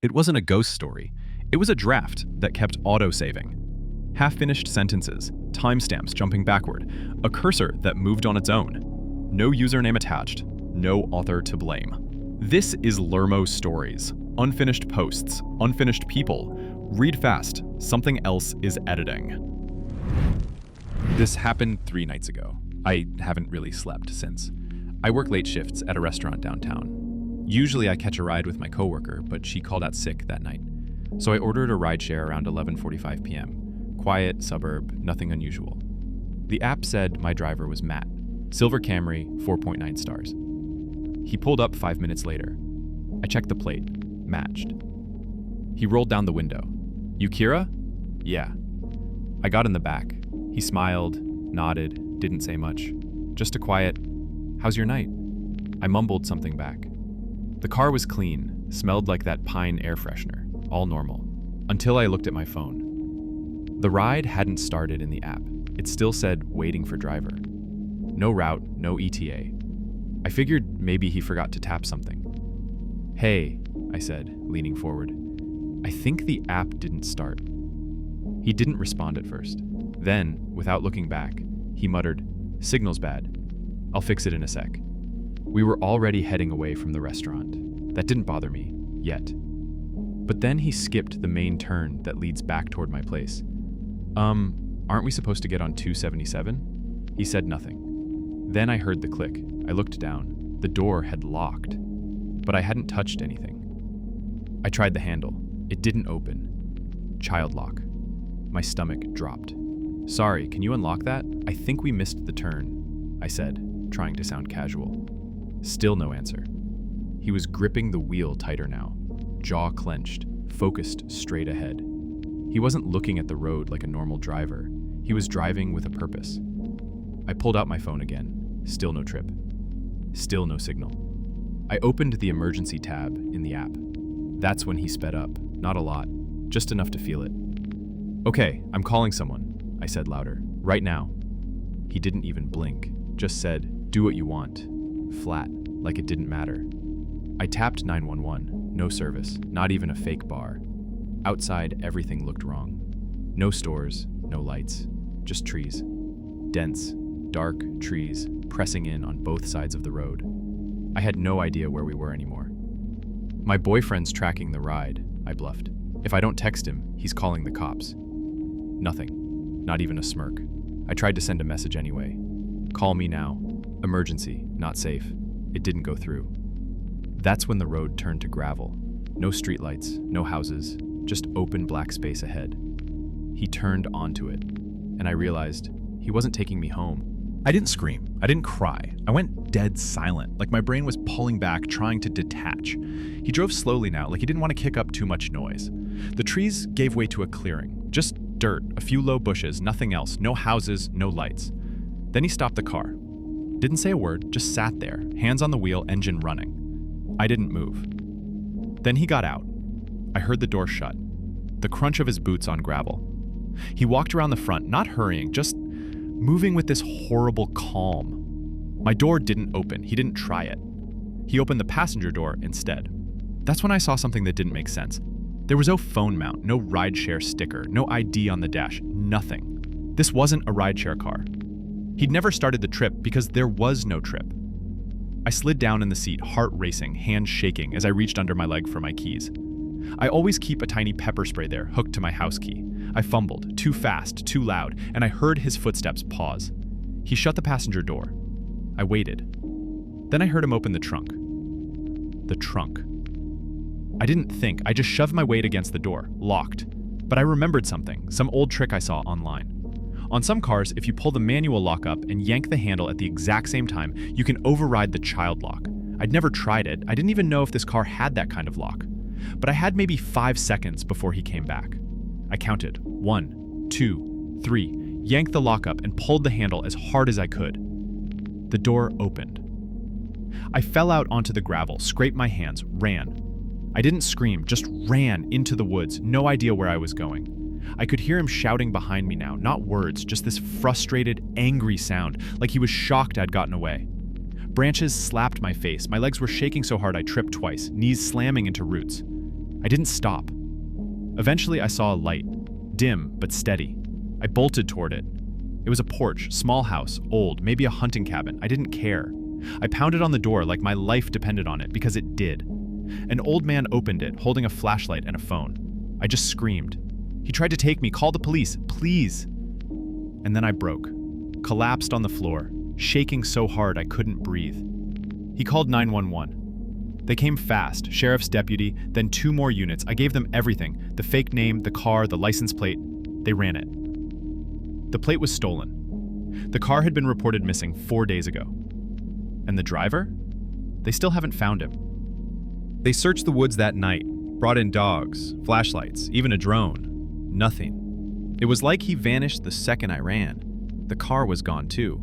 It wasn't a ghost story. It was a draft that kept auto-saving. Half-finished sentences, timestamps jumping backward, a cursor that moved on its own. No username attached, no author to blame. This is Lermo Stories. Unfinished posts, unfinished people. Read fast, something else is editing. This happened 3 nights ago. I haven't really slept since. I work late shifts at a restaurant downtown. Usually I catch a ride with my coworker, but she called out sick that night. So I ordered a rideshare around 11:45 p.m. Quiet, suburb, nothing unusual. The app said my driver was Matt. Silver Camry, 4.9 stars. He pulled up 5 minutes later. I checked the plate. Matched. He rolled down the window. "You Kira?" "Yeah." I got in the back. He smiled, nodded, didn't say much. Just a quiet, "How's your night?" I mumbled something back. The car was clean, smelled like that pine air freshener, all normal, until I looked at my phone. The ride hadn't started in the app. It still said waiting for driver. No route, no ETA. I figured maybe he forgot to tap something. "Hey," I said, leaning forward. "I think the app didn't start." He didn't respond at first. Then, without looking back, he muttered, "Signal's bad. I'll fix it in a sec." We were already heading away from the restaurant. That didn't bother me, yet. But then he skipped the main turn that leads back toward my place. Aren't we supposed to get on 277? He said nothing. Then I heard the click. I looked down. The door had locked, but I hadn't touched anything. I tried the handle. It didn't open. Child lock. My stomach dropped. "Sorry, can you unlock that? I think we missed the turn," I said, trying to sound casual. Still no answer. He was gripping the wheel tighter now, jaw clenched, focused straight ahead. He wasn't looking at the road like a normal driver. He was driving with a purpose. I pulled out my phone again. Still no trip. Still no signal. I opened the emergency tab in the app. That's when he sped up. Not a lot, just enough to feel it. "Okay, I'm calling someone," I said louder. "Right now." He didn't even blink, just said, "Do what you want." Flat, like it didn't matter. I tapped 911. No service, not even a fake bar. Outside, everything looked wrong. No stores, no lights, just trees. Dense, dark trees pressing in on both sides of the road. I had no idea where we were anymore. "My boyfriend's tracking the ride," I bluffed. "If I don't text him, he's calling the cops." Nothing, not even a smirk. I tried to send a message anyway. "Call me now. Emergency, not safe." It didn't go through. That's when the road turned to gravel. No streetlights, no houses, just open black space ahead. He turned onto it, and I realized he wasn't taking me home. I didn't scream. I didn't cry. I went dead silent, like my brain was pulling back, trying to detach. He drove slowly now, like he didn't want to kick up too much noise. The trees gave way to a clearing. Just dirt, a few low bushes, nothing else. No houses, no lights. Then he stopped the car. Didn't say a word, just sat there, hands on the wheel, engine running. I didn't move. Then he got out. I heard the door shut. The crunch of his boots on gravel. He walked around the front, not hurrying, just moving with this horrible calm. My door didn't open. He didn't try it. He opened the passenger door instead. That's when I saw something that didn't make sense. There was no phone mount, no rideshare sticker, no ID on the dash, nothing. This wasn't a rideshare car. He'd never started the trip because there was no trip. I slid down in the seat, heart racing, hands shaking as I reached under my leg for my keys. I always keep a tiny pepper spray there, hooked to my house key. I fumbled, too fast, too loud, and I heard his footsteps pause. He shut the passenger door. I waited. Then I heard him open the trunk. The trunk. I didn't think, I just shoved my weight against the door, locked. But I remembered something, some old trick I saw online. On some cars, if you pull the manual lock up and yank the handle at the exact same time, you can override the child lock. I'd never tried it. I didn't even know if this car had that kind of lock. But I had maybe 5 seconds before he came back. I counted 1, 2, 3, yanked the lock up and pulled the handle as hard as I could. The door opened. I fell out onto the gravel, scraped my hands, ran. I didn't scream, just ran into the woods, no idea where I was going. I could hear him shouting behind me now, not words, just this frustrated, angry sound, like he was shocked I'd gotten away. Branches slapped my face. My legs were shaking so hard I tripped twice, knees slamming into roots. I didn't stop. Eventually, I saw a light, dim but steady. I bolted toward it. It was a porch, small house, old, maybe a hunting cabin. I didn't care. I pounded on the door like my life depended on it, because it did. An old man opened it, holding a flashlight and a phone. I just screamed. He tried to take me. Call the police, please. And then I broke, collapsed on the floor, shaking so hard I couldn't breathe. He called 911. They came fast, sheriff's deputy, then 2 more units. I gave them everything, the fake name, the car, the license plate. They ran it. The plate was stolen. The car had been reported missing 4 days ago. And the driver? They still haven't found him. They searched the woods that night, brought in dogs, flashlights, even a drone. Nothing. It was like he vanished the second I ran. The car was gone too.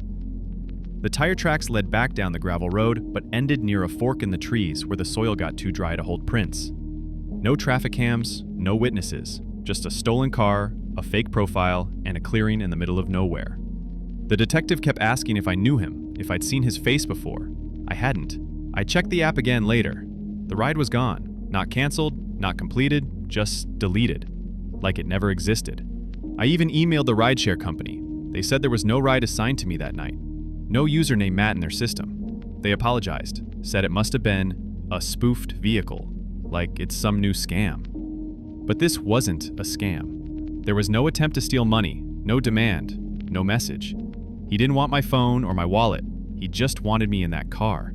The tire tracks led back down the gravel road, but ended near a fork in the trees where the soil got too dry to hold prints. No traffic cams, no witnesses, just a stolen car, a fake profile, and a clearing in the middle of nowhere. The detective kept asking if I knew him, if I'd seen his face before. I hadn't. I checked the app again later. The ride was gone. Not canceled, not completed, just deleted. Like it never existed. I even emailed the rideshare company. They said there was no ride assigned to me that night. No username Matt in their system. They apologized, said it must have been a spoofed vehicle, like it's some new scam. But this wasn't a scam. There was no attempt to steal money, no demand, no message. He didn't want my phone or my wallet. He just wanted me in that car.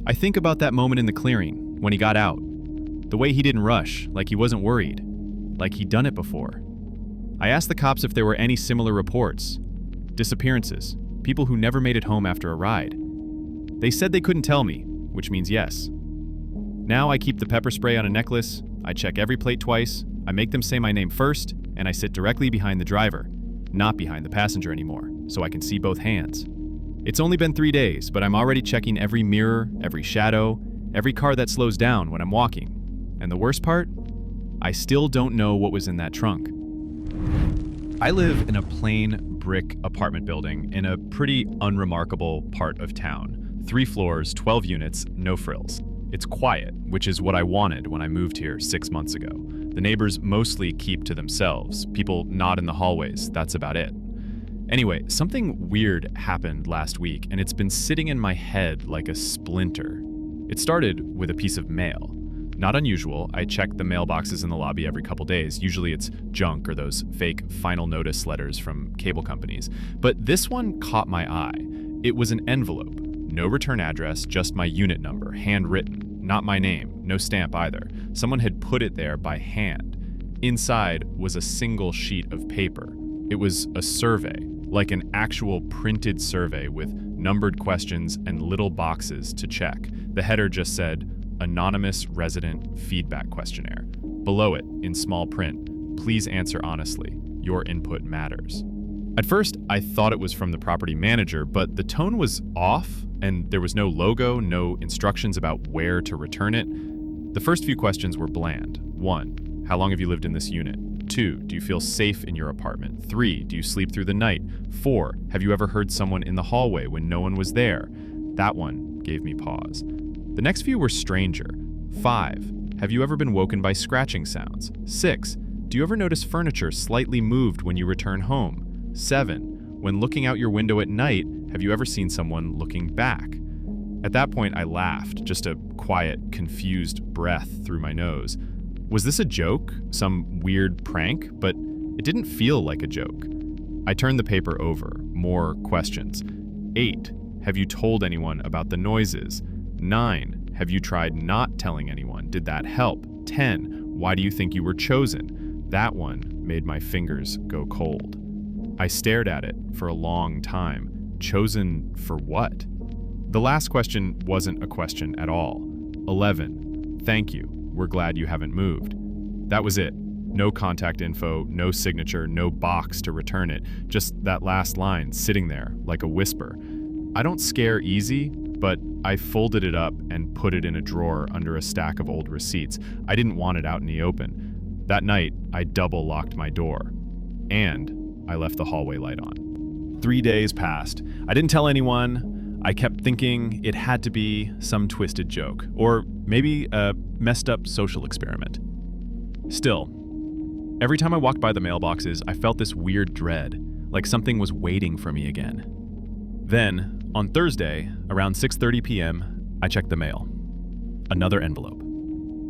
I think about that moment in the clearing, when he got out. The way he didn't rush, like he wasn't worried, like he'd done it before. I asked the cops if there were any similar reports. Disappearances, people who never made it home after a ride. They said they couldn't tell me, which means yes. Now I keep the pepper spray on a necklace, I check every plate twice, I make them say my name first, and I sit directly behind the driver, not behind the passenger anymore, so I can see both hands. It's only been 3 days, but I'm already checking every mirror, every shadow, every car that slows down when I'm walking. And the worst part? I still don't know what was in that trunk. I live in a plain brick apartment building in a pretty unremarkable part of town. 3 floors, 12 units, no frills. It's quiet, which is what I wanted when I moved here 6 months ago. The neighbors mostly keep to themselves. People nod in the hallways, that's about it. Anyway, something weird happened last week, and it's been sitting in my head like a splinter. It started with a piece of mail. Not unusual, I check the mailboxes in the lobby every couple days. Usually it's junk or those fake final notice letters from cable companies. But this one caught my eye. It was an envelope. No return address, just my unit number, handwritten. Not my name, no stamp either. Someone had put it there by hand. Inside was a single sheet of paper. It was a survey, like an actual printed survey with numbered questions and little boxes to check. The header just said, Anonymous Resident Feedback Questionnaire. Below it, in small print, please answer honestly. Your input matters. At first, I thought it was from the property manager, but the tone was off, and there was no logo, no instructions about where to return it. The first few questions were bland. 1, how long have you lived in this unit? 2, do you feel safe in your apartment? 3, do you sleep through the night? 4, have you ever heard someone in the hallway when no one was there? That one gave me pause. The next few were stranger. 5, have you ever been woken by scratching sounds? 6, do you ever notice furniture slightly moved when you return home? 7, when looking out your window at night, have you ever seen someone looking back? At that point, I laughed, just a quiet, confused breath through my nose. Was this a joke? Some weird prank? But it didn't feel like a joke. I turned the paper over. More questions. 8, have you told anyone about the noises? 9, have you tried not telling anyone? Did that help? 10, why do you think you were chosen? That one made my fingers go cold. I stared at it for a long time. Chosen for what? The last question wasn't a question at all. 11, thank you. We're glad you haven't moved. That was it. No contact info, no signature, no box to return it. Just that last line sitting there like a whisper. I don't scare easy, but I folded it up and put it in a drawer under a stack of old receipts. I didn't want it out in the open. That night, I double locked my door. And I left the hallway light on. 3 days passed. I didn't tell anyone. I kept thinking it had to be some twisted joke, or maybe a messed up social experiment. Still, every time I walked by the mailboxes, I felt this weird dread, like something was waiting for me again. Then, on Thursday, around 6:30 p.m., I checked the mail. Another envelope.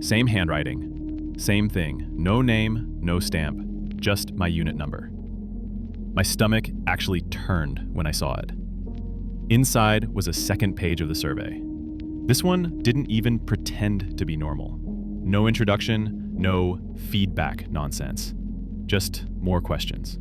Same handwriting, same thing, no name, no stamp, just my unit number. My stomach actually turned when I saw it. Inside was a second page of the survey. This one didn't even pretend to be normal. No introduction, no feedback nonsense. Just more questions.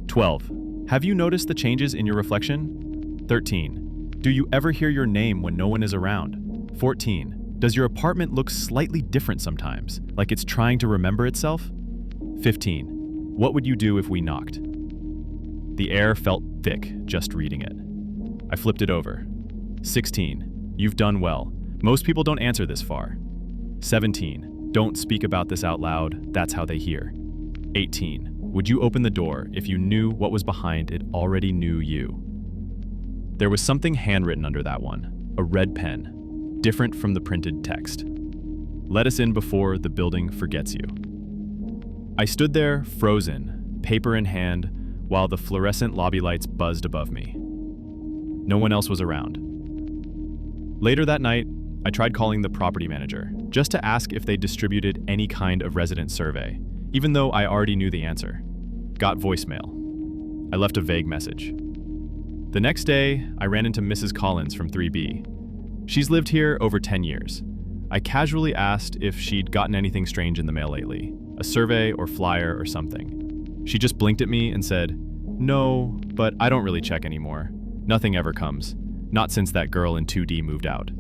12. Have you noticed the changes in your reflection? 13. Do you ever hear your name when no one is around? 14. Does your apartment look slightly different sometimes, like it's trying to remember itself? 15. What would you do if we knocked? The air felt thick just reading it. I flipped it over. 16. You've done well. Most people don't answer this far. 17. Don't speak about this out loud. That's how they hear. 18. Would you open the door if you knew what was behind it already knew you? There was something handwritten under that one, a red pen, different from the printed text. Let us in before the building forgets you. I stood there, frozen, paper in hand, while the fluorescent lobby lights buzzed above me. No one else was around. Later that night, I tried calling the property manager, just to ask if they distributed any kind of resident survey, even though I already knew the answer. Got voicemail. I left a vague message. The next day, I ran into Mrs. Collins from 3B. She's lived here over 10 years. I casually asked if she'd gotten anything strange in the mail lately, a survey or flyer or something. She just blinked at me and said, "No, but I don't really check anymore. Nothing ever comes. Not since that girl in 2D moved out."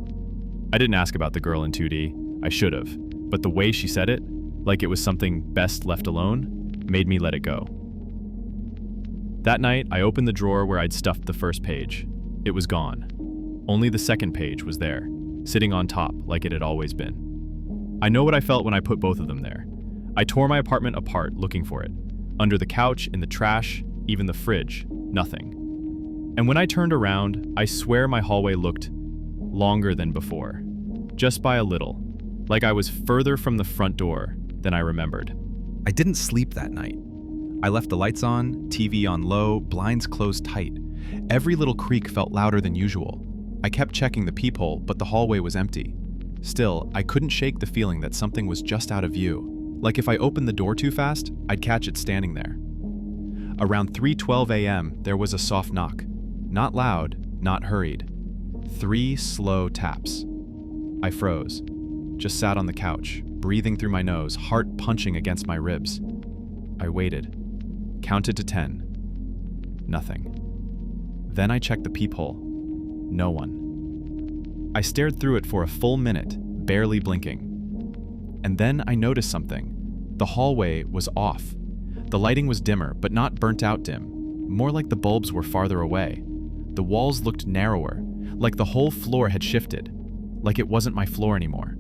I didn't ask about the girl in 2D. I should have. But the way she said it, like it was something best left alone, made me let it go. That night, I opened the drawer where I'd stuffed the first page. It was gone. Only the second page was there, sitting on top like it had always been. I know what I felt when I put both of them there. I tore my apartment apart looking for it. Under the couch, in the trash, even the fridge, nothing. And when I turned around, I swear my hallway looked longer than before, just by a little, like I was further from the front door than I remembered. I didn't sleep that night. I left the lights on, TV on low, blinds closed tight. Every little creak felt louder than usual. I kept checking the peephole, but the hallway was empty. Still, I couldn't shake the feeling that something was just out of view. Like if I opened the door too fast, I'd catch it standing there. Around 3:12 a.m., there was a soft knock. Not loud, not hurried. 3 slow taps. I froze. Just sat on the couch, breathing through my nose, heart punching against my ribs. I waited. Counted to 10. Nothing. Then I checked the peephole. No one. I stared through it for a full minute, barely blinking. And then I noticed something. The hallway was off. The lighting was dimmer, but not burnt out dim. More like the bulbs were farther away. The walls looked narrower, like the whole floor had shifted, like it wasn't my floor anymore.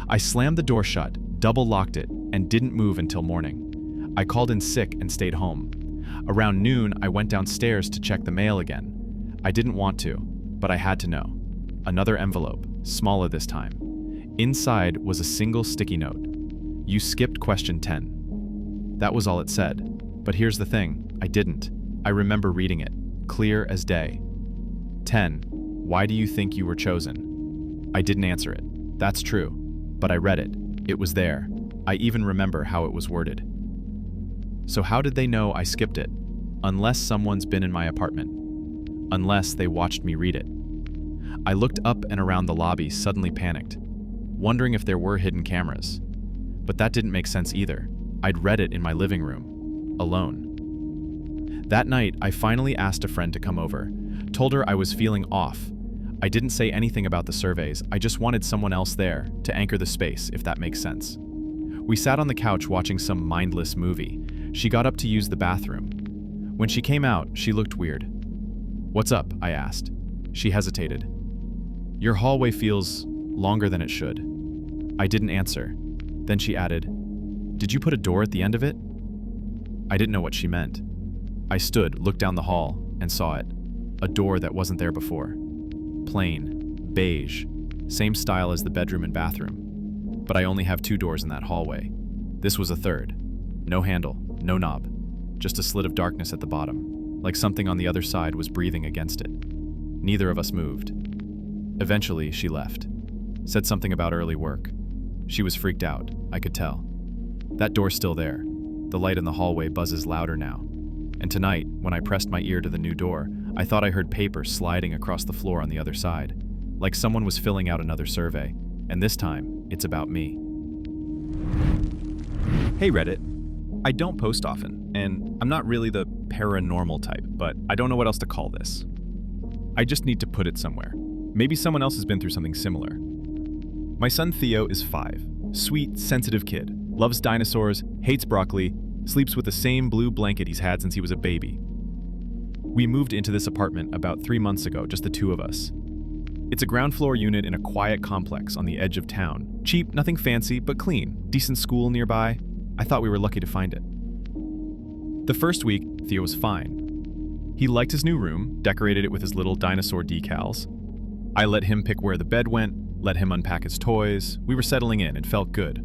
I slammed the door shut, double-locked it, and didn't move until morning. I called in sick and stayed home. Around noon, I went downstairs to check the mail again. I didn't want to, but I had to know. Another envelope, smaller this time. Inside was a single sticky note. You skipped question 10. That was all it said. But here's the thing, I didn't. I remember reading it, clear as day. 10. Why do you think you were chosen? I didn't answer it. That's true. But I read it. It was there. I even remember how it was worded. So how did they know I skipped it? Unless someone's been in my apartment. Unless they watched me read it. I looked up and around the lobby, suddenly panicked, wondering if there were hidden cameras. But that didn't make sense either. I'd read it in my living room, alone. That night, I finally asked a friend to come over, told her I was feeling off. I didn't say anything about the surveys, I just wanted someone else there to anchor the space, if that makes sense. We sat on the couch watching some mindless movie. She got up to use the bathroom. When she came out, she looked weird. "What's up?" I asked. She hesitated. "Your hallway feels longer than it should." I didn't answer. Then she added, "Did you put a door at the end of it?" I didn't know what she meant. I stood, looked down the hall, and saw it. a door that wasn't there before. Plain, beige, same style as the bedroom and bathroom. But I only have 2 doors in that hallway. This was a third. No handle, no knob, just a slit of darkness at the bottom, like something on the other side was breathing against it. Neither of us moved. Eventually, she left. Said something about early work. She was freaked out, I could tell. That door's still there. The light in the hallway buzzes louder now. And tonight, when I pressed my ear to the new door, I thought I heard paper sliding across the floor on the other side, like someone was filling out another survey. And this time, it's about me. Hey Reddit. I don't post often, and I'm not really the paranormal type, but I don't know what else to call this. I just need to put it somewhere. Maybe someone else has been through something similar. My son Theo is 5. Sweet, sensitive kid. Loves dinosaurs, hates broccoli, sleeps with the same blue blanket he's had since he was a baby. We moved into this apartment about 3 months ago, just the 2 of us. It's a ground floor unit in a quiet complex on the edge of town. Cheap, nothing fancy, but clean. Decent school nearby. I thought we were lucky to find it. The first week, Theo was fine. He liked his new room, decorated it with his little dinosaur decals. I let him pick where the bed went, let him unpack his toys. We were settling in, it felt good.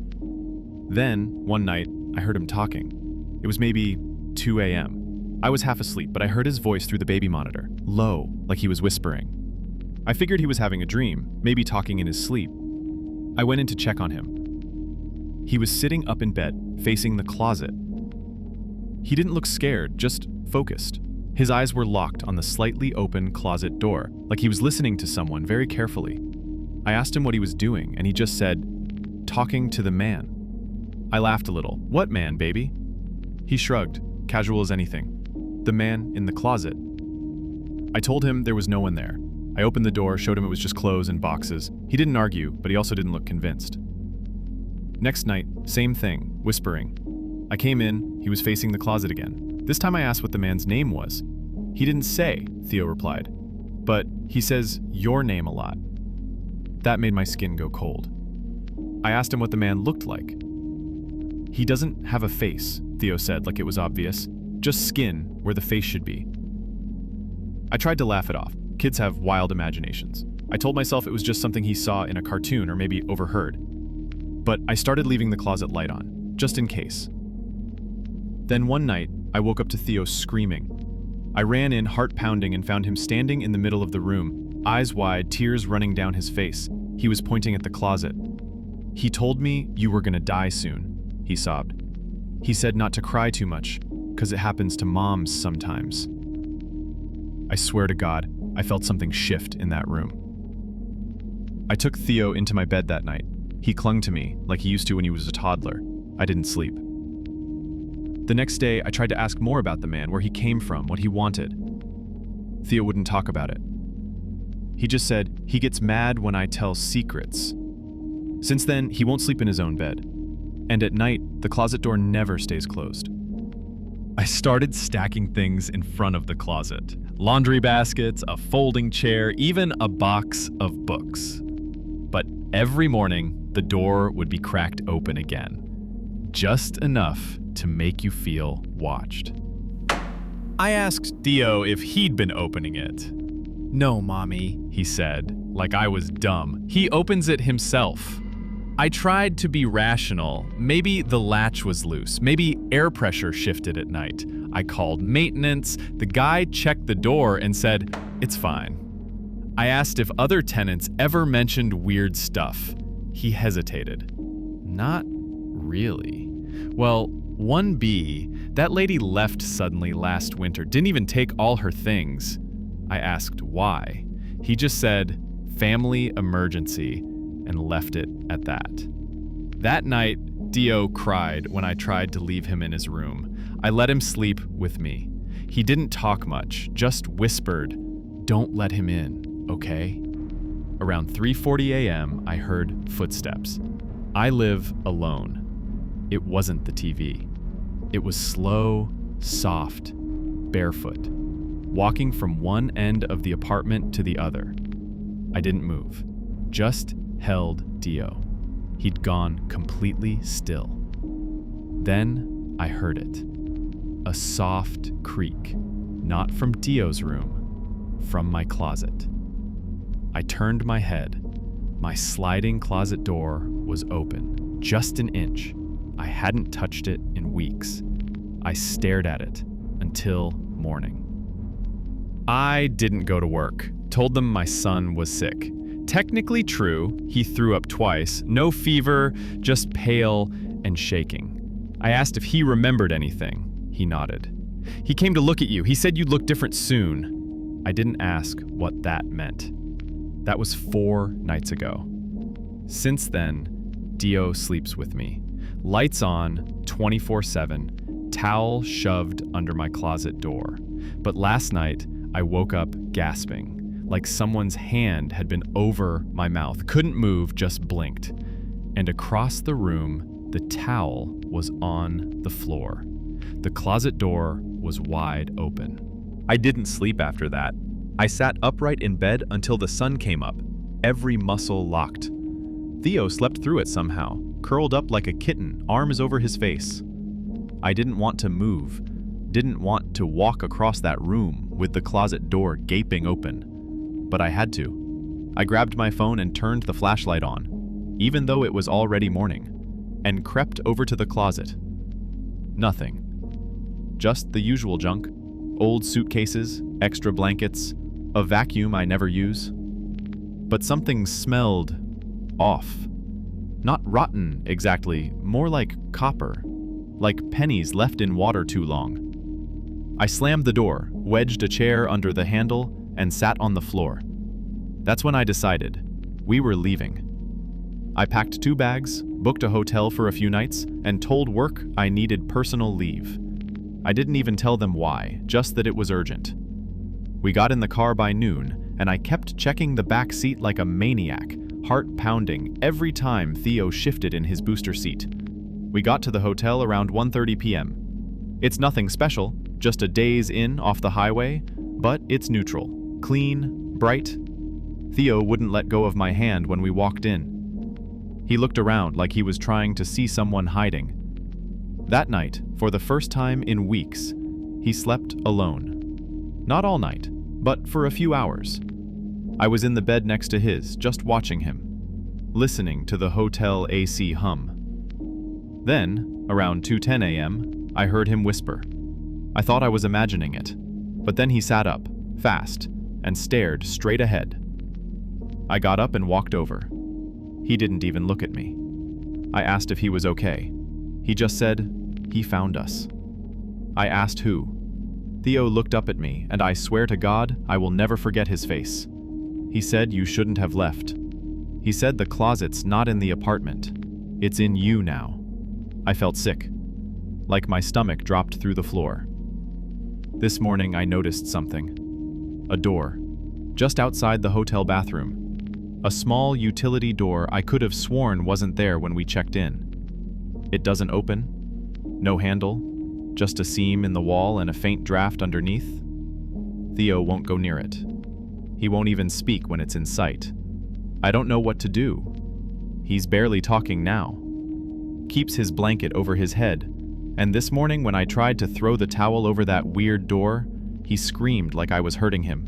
Then, one night, I heard him talking. It was maybe 2 a.m. I was half asleep, but I heard his voice through the baby monitor, low, like he was whispering. I figured he was having a dream, maybe talking in his sleep. I went in to check on him. He was sitting up in bed, facing the closet. He didn't look scared, just focused. His eyes were locked on the slightly open closet door, like he was listening to someone very carefully. I asked him what he was doing, and he just said, "Talking to the man." I laughed a little. "What man, baby?" He shrugged, casual as anything. "The man in the closet." I told him there was no one there. I opened the door, showed him it was just clothes and boxes. He didn't argue, but he also didn't look convinced. Next night, same thing, whispering. I came in, he was facing the closet again. This time I asked what the man's name was. "He didn't say," Theo replied. "But he says your name a lot." That made my skin go cold. I asked him what the man looked like. "He doesn't have a face," Theo said, like it was obvious. "Just skin where the face should be." I tried to laugh it off. Kids have wild imaginations. I told myself it was just something he saw in a cartoon or maybe overheard. But I started leaving the closet light on, just in case. Then one night, I woke up to Theo screaming. I ran in, heart pounding, and found him standing in the middle of the room, eyes wide, tears running down his face. He was pointing at the closet. "He told me you were gonna die soon," he sobbed. "He said not to cry too much, 'cause it happens to moms sometimes." I swear to God, I felt something shift in that room. I took Theo into my bed that night. He clung to me, like he used to when he was a toddler. I didn't sleep. The next day, I tried to ask more about the man, where he came from, what he wanted. Theo wouldn't talk about it. He just said, he gets mad when I tell secrets. Since then, he won't sleep in his own bed. And at night, the closet door never stays closed. I started stacking things in front of the closet. Laundry baskets, a folding chair, even a box of books. But every morning, the door would be cracked open again. Just enough to make you feel watched. I asked Theo if he'd been opening it. "No, Mommy," he said, like I was dumb. "He opens it himself." I tried to be rational. Maybe the latch was loose. Maybe air pressure shifted at night. I called maintenance. The guy checked the door and said, "It's fine." I asked if other tenants ever mentioned weird stuff. He hesitated. "Not really." "Well, 1B, that lady left suddenly last winter, didn't even take all her things." I asked why. He just said, "Family emergency," and left it at that. That night, Theo cried when I tried to leave him in his room. I let him sleep with me. He didn't talk much, just whispered, "Don't let him in, okay?" Around 3:40 a.m., I heard footsteps. I live alone. It wasn't the TV. It was slow, soft, barefoot, walking from one end of the apartment to the other. I didn't move, just held Theo. He'd gone completely still. Then I heard it. A soft creak, not from Theo's room, from my closet. I turned my head. My sliding closet door was open, just an inch. I hadn't touched it in weeks. I stared at it until morning. I didn't go to work. Told them my son was sick. Technically true, he threw up twice. No fever, just pale and shaking. I asked if he remembered anything. He nodded. He came to look at you. He said you'd look different soon. I didn't ask what that meant. That was 4 nights ago. Since then, Dio sleeps with me. Lights on, 24/7, towel shoved under my closet door. But last night, I woke up gasping, like someone's hand had been over my mouth. Couldn't move, just blinked. And across the room, the towel was on the floor. The closet door was wide open. I didn't sleep after that. I sat upright in bed until the sun came up, every muscle locked. Theo slept through it somehow, curled up like a kitten, arms over his face. I didn't want to move, didn't want to walk across that room with the closet door gaping open. But I had to. I grabbed my phone and turned the flashlight on, even though it was already morning, and crept over to the closet. Nothing. Just the usual junk. Old suitcases, extra blankets, a vacuum I never use. But something smelled off. Not rotten exactly, more like copper, like pennies left in water too long. I slammed the door, wedged a chair under the handle, and sat on the floor. That's when I decided we were leaving. I packed 2 bags, booked a hotel for a few nights, and told work I needed personal leave. I didn't even tell them why, just that it was urgent. We got in the car by noon, and I kept checking the back seat like a maniac, heart pounding every time Theo shifted in his booster seat. We got to the hotel around 1:30 p.m. It's nothing special, just a days in off the highway, but it's neutral, clean, bright. Theo wouldn't let go of my hand when we walked in. He looked around like he was trying to see someone hiding. That night, for the first time in weeks, he slept alone. Not all night, but for a few hours. I was in the bed next to his, just watching him, listening to the hotel AC hum. Then, around 2:10 a.m., I heard him whisper. I thought I was imagining it, but then he sat up, fast, and stared straight ahead. I got up and walked over. He didn't even look at me. I asked if he was okay. He just said, he found us. I asked who. Theo looked up at me, and I swear to God, I will never forget his face. He said you shouldn't have left. He said the closet's not in the apartment. It's in you now. I felt sick, like my stomach dropped through the floor. This morning I noticed something. A door, just outside the hotel bathroom. A small utility door I could have sworn wasn't there when we checked in. It doesn't open. No handle. Just a seam in the wall and a faint draft underneath. Theo won't go near it. He won't even speak when it's in sight. I don't know what to do. He's barely talking now. Keeps his blanket over his head. And this morning when I tried to throw the towel over that weird door, he screamed like I was hurting him.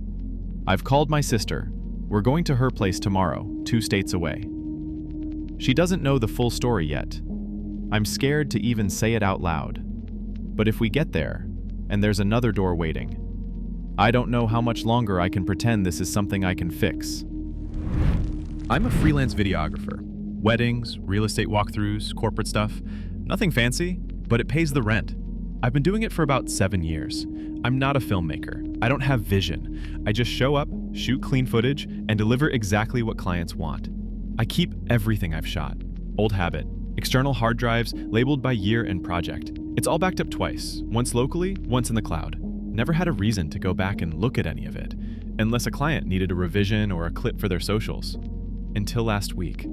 I've called my sister. We're going to her place tomorrow, 2 states away. She doesn't know the full story yet. I'm scared to even say it out loud. But if we get there, and there's another door waiting, I don't know how much longer I can pretend this is something I can fix. I'm a freelance videographer. Weddings, real estate walkthroughs, corporate stuff. Nothing fancy, but it pays the rent. I've been doing it for about 7 years. I'm not a filmmaker. I don't have vision. I just show up, shoot clean footage, and deliver exactly what clients want. I keep everything I've shot. Old habit. External hard drives labeled by year and project. It's all backed up twice, once locally, once in the cloud. Never had a reason to go back and look at any of it, unless a client needed a revision or a clip for their socials. Until last week.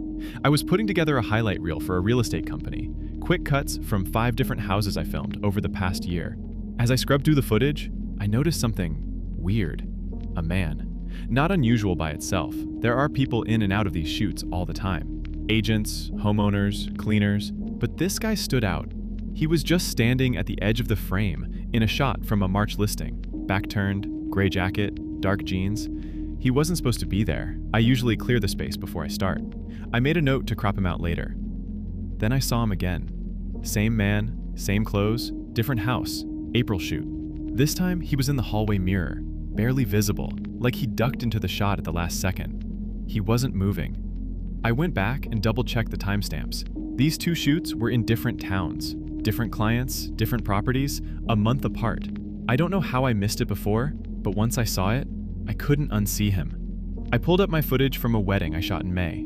I was putting together a highlight reel for a real estate company. Quick cuts from 5 different houses I filmed over the past year. As I scrubbed through the footage, I noticed something weird. A man. Not unusual by itself. There are people in and out of these shoots all the time. Agents, homeowners, cleaners. But this guy stood out. He was just standing at the edge of the frame in a shot from a March listing. Back turned, gray jacket, dark jeans. He wasn't supposed to be there. I usually clear the space before I start. I made a note to crop him out later. Then I saw him again. Same man, same clothes, different house, April shoot. This time he was in the hallway mirror, barely visible, like he ducked into the shot at the last second. He wasn't moving. I went back and double-checked the timestamps. These 2 shoots were in different towns, different clients, different properties, a month apart. I don't know how I missed it before, but once I saw it, I couldn't unsee him. I pulled up my footage from a wedding I shot in May,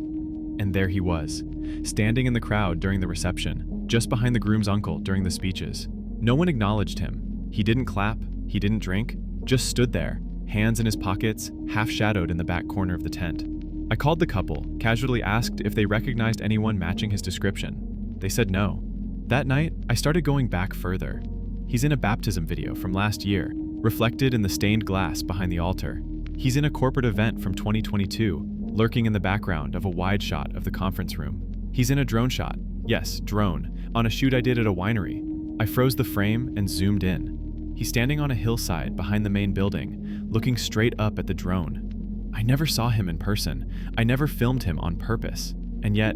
and there he was, standing in the crowd during the reception, just behind the groom's uncle during the speeches. No one acknowledged him. He didn't clap, he didn't drink, just stood there, hands in his pockets, half-shadowed in the back corner of the tent. I called the couple, casually asked if they recognized anyone matching his description. They said no. That night, I started going back further. He's in a baptism video from last year, reflected in the stained glass behind the altar. He's in a corporate event from 2022, lurking in the background of a wide shot of the conference room. He's in a drone shot, yes, drone, on a shoot I did at a winery. I froze the frame and zoomed in. He's standing on a hillside behind the main building, looking straight up at the drone. I never saw him in person. I never filmed him on purpose. And yet,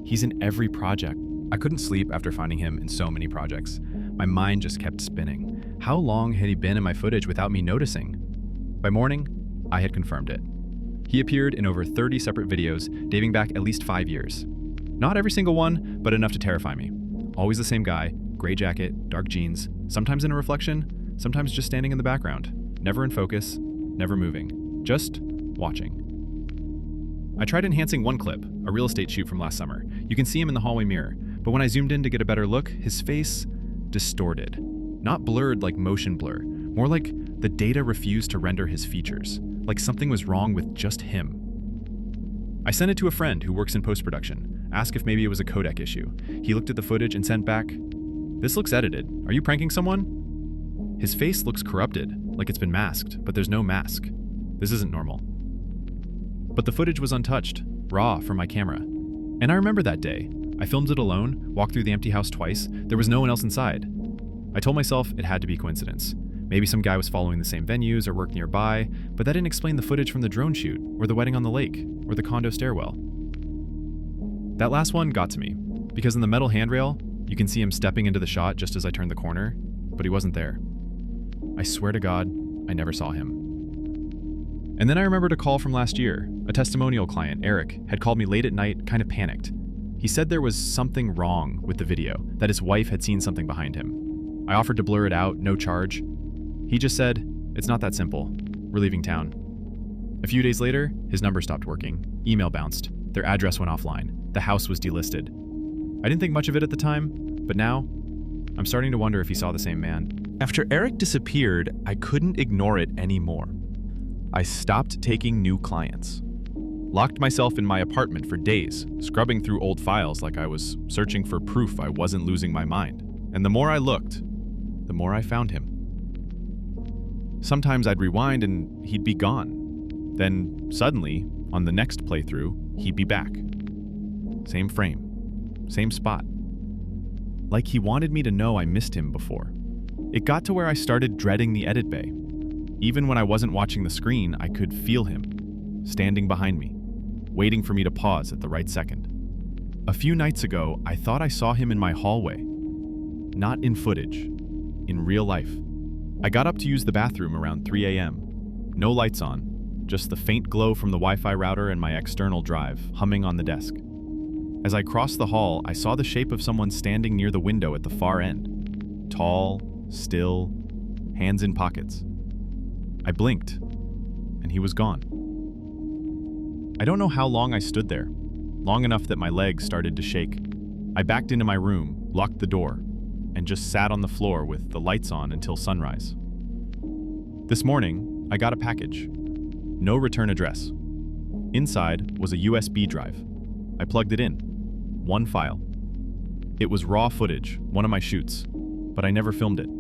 he's in every project. I couldn't sleep after finding him in so many projects. My mind just kept spinning. How long had he been in my footage without me noticing? By morning, I had confirmed it. He appeared in over 30 separate videos, dating back at least 5 years. Not every single one, but enough to terrify me. Always the same guy, gray jacket, dark jeans, sometimes in a reflection, sometimes just standing in the background. Never in focus, never moving, just watching. I tried enhancing one clip, a real estate shoot from last summer. You can see him in the hallway mirror, but when I zoomed in to get a better look, his face distorted. Not blurred like motion blur, more like the data refused to render his features, like something was wrong with just him. I sent it to a friend who works in post-production, asked if maybe it was a codec issue. He looked at the footage and sent back, "This looks edited. Are you pranking someone?" His face looks corrupted, like it's been masked, but there's no mask. This isn't normal. But the footage was untouched, raw from my camera. And I remember that day. I filmed it alone, walked through the empty house twice. There was no one else inside. I told myself it had to be coincidence. Maybe some guy was following the same venues or worked nearby, but that didn't explain the footage from the drone shoot, or the wedding on the lake, or the condo stairwell. That last one got to me, because in the metal handrail, you can see him stepping into the shot just as I turned the corner, but he wasn't there. I swear to God, I never saw him. And then I remembered a call from last year. A testimonial client, Eric, had called me late at night, kind of panicked. He said there was something wrong with the video, that his wife had seen something behind him. I offered to blur it out, no charge. He just said, "It's not that simple. We're leaving town." A few days later, his number stopped working. Email bounced. Their address went offline. The house was delisted. I didn't think much of it at the time, but now, I'm starting to wonder if he saw the same man. After Eric disappeared, I couldn't ignore it anymore. I stopped taking new clients. Locked myself in my apartment for days, scrubbing through old files like I was searching for proof I wasn't losing my mind. And the more I looked, the more I found him. Sometimes I'd rewind and he'd be gone. Then, suddenly, on the next playthrough, he'd be back. Same frame, same spot. Like he wanted me to know I missed him before. It got to where I started dreading the edit bay. Even when I wasn't watching the screen, I could feel him, standing behind me, waiting for me to pause at the right second. A few nights ago, I thought I saw him in my hallway. Not in footage, in real life. I got up to use the bathroom around 3 a.m. No lights on, just the faint glow from the Wi-Fi router and my external drive humming on the desk. As I crossed the hall, I saw the shape of someone standing near the window at the far end. Tall, still, hands in pockets. I blinked, and he was gone. I don't know how long I stood there, long enough that my legs started to shake. I backed into my room, locked the door, and just sat on the floor with the lights on until sunrise. This morning, I got a package. No return address. Inside was a USB drive. I plugged it in. One file. It was raw footage, one of my shoots, but I never filmed it.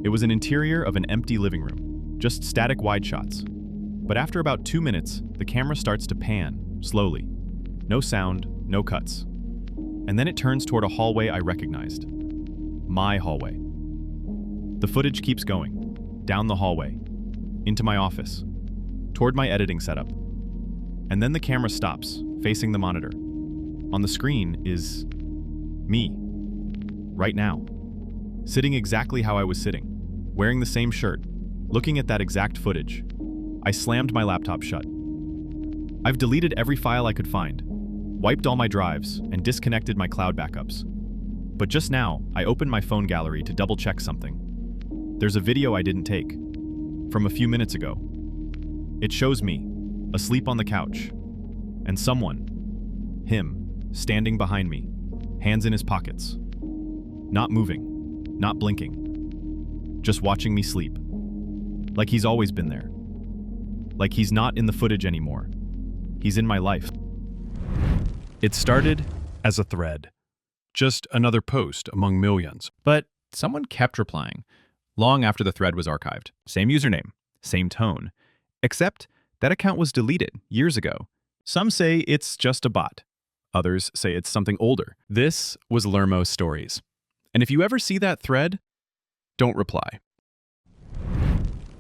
It was an interior of an empty living room. Just static wide shots. But after about 2 minutes, the camera starts to pan, slowly. No sound, no cuts. And then it turns toward a hallway I recognized. My hallway. The footage keeps going, down the hallway, into my office, toward my editing setup. And then the camera stops, facing the monitor. On the screen is me, right now, sitting exactly how I was sitting, wearing the same shirt, looking at that exact footage. I slammed my laptop shut. I've deleted every file I could find, wiped all my drives, and disconnected my cloud backups. But just now, I opened my phone gallery to double-check something. There's a video I didn't take, from a few minutes ago. It shows me, asleep on the couch, and someone, him, standing behind me, hands in his pockets. Not moving, not blinking, just watching me sleep. Like he's always been there. Like he's not in the footage anymore. He's in my life. It started as a thread. Just another post among millions. But someone kept replying, long after the thread was archived. Same username, same tone. Except that account was deleted years ago. Some say it's just a bot. Others say it's something older. This was Lermo Stories. And if you ever see that thread, don't reply.